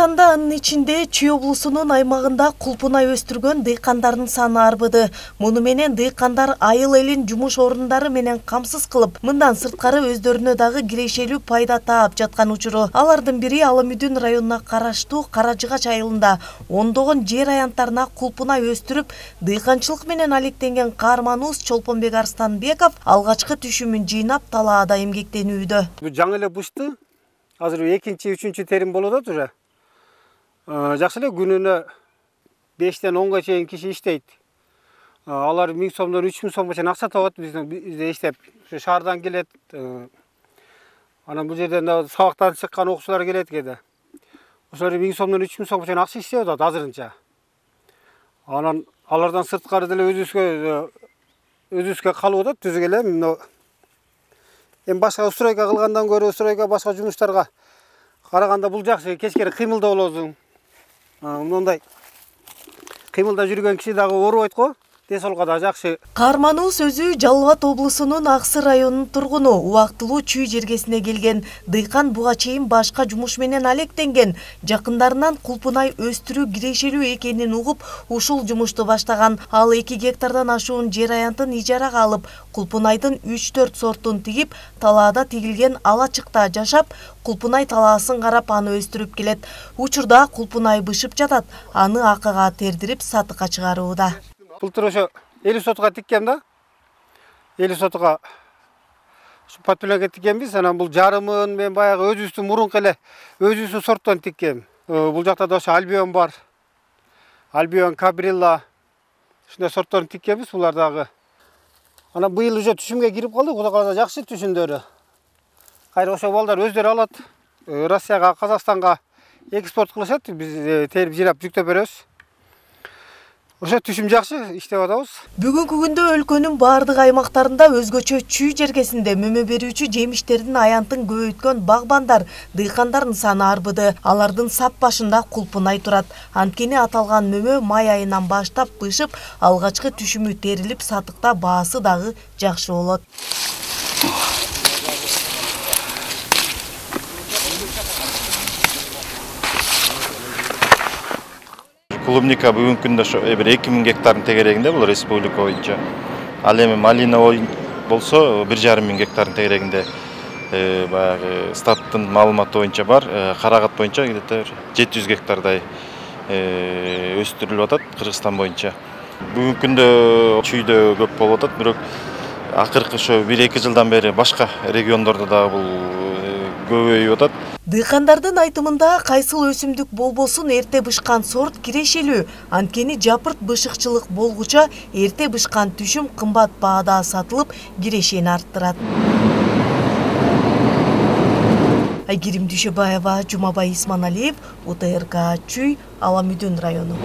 Кыргызстанда анын ичинде Чүй облусунун аймагында кулпунай өстүргөн дыйкандардын саны арбыды. Муну менен дыйкандар айыл элин жумуш орундары менен камсыз кылып, мындан сырткары өздөрүнө дагы кирешелүү пайда таап жаткан учуру. Алардын бири Аламүдүн районуна караштуу Каражыгач айылында ондогон жер аянттарына кулпунай өстүрүп, дыйканчылык менен алектенген каарманыбыз Чолпонбек Арстанбеков алгачкы түшүмүн жыйнап талаада эмгектенүүдө. Бул жаңы эле бышты. Азыр 2-3 терим болуп атат уже. Жакшы эле күнүнө 5-тен 10га чейин киши иштейт. Алар 1000 сомдон 3000 сомго чейин акча табат бизде иштеп. Ошо шаардан келет. Анан бул жерден сабактан чыккан окуучулар келет кээде. Ошолор 1000 сомдон 3000 сомго чейин акча иштеп атат азырынча. Анан алардан сырткары деле өзүбүзгө калып атат түзүк эле. Эми башка стройка кылгандан көрө стройка башка жумуштарга караганда бул жакшы, кечкери кыймылда болосуң. Мындай кыймылда жүргөн киши дагы оорубайт го. Десолго да жакшы. Каарманыбыз өзү Жалал Абад облусунун Аксы районунун тургуну, убактылуу чүй жергесине келген. Дыйкан буга чейин башка жумуш менен алектенген. Жакындарынан кулпунай өстүрүү кирешелүү экенин угуп, ушул жумушту баштаган. Ал 2 гектардан ашуун жер аянтын ижарага алып, кулпунайдын 3-4 сортун тигип, талаада тигилген алачыкта жашап, кулпунай талаасын карап аны өстүрүп келет. Учурда кулпунай бышып жатат. Аны акыга тердирип сатыкка чыгарууда. Былтыр ошо 50 сотуга тиккем да. 50 сотуга подпиланга тиккенбиз. Анан бул жарымын мен баягы өзүбүздүн мурунку эле өзүбүздүн сорттон тиккем. Бул жакта да ошо Альбион бар. Альбион, Кабрилла. Ушундай сорттон тиккенбиз булар дагы. Анан быйыл уже түшүмгө кирип калды. Кудай кааласа жакшы түшүндөрү. Кайра ошо балдар өздөрү алат. Россияга, Казакстанга экспорт кылышат. Биз терип жыйнап жүктөп беребиз. Ошо түшүм жакшы иштеп атабыз. Бүгүнкү күндө өлкөнүн бардык аймактарында өзгөчө чүй жергесинде мөмө берүүчү жемиштердин аянтын көбөйткөн багбандар, дыйкандардын саны арбыды. Алардын сап башында кулпунай турат. Анткени аталган мөмө май айынан баштап бышып, алгачкы түшүмү терилип, сатыкта баасы дагы жакшы болот. Клубника бүгүнкү күндө ошо 2000 гектардын тегерегинде бул республика боюнча. Ал эми малина болсо 1500 гектардын тегерегинде баягы статтын маалыматы боюнча бар. Карагат боюнча где-то 700 гектардай өстүрүлүп атат Кыргызстан боюнча. Бүгүнкү күндө чүйдө көп болуп атат, бирок акыркы ошо 1-2 жылдан бери башка региондордо да бул көбөйүп атат. Дыйкандардын айтымында кайсыл өсүмдүк болбосун эрте бышкан сорт кирешелүү. Анткени жапырт бышыкчылык болгуча эрте бышкан түшүм кымбат баада сатылып, кирешени арттырат. Айгерим Дүйшөбаева, Жумабай Исманалиев, УТРК Чүй, Аламүдүн району.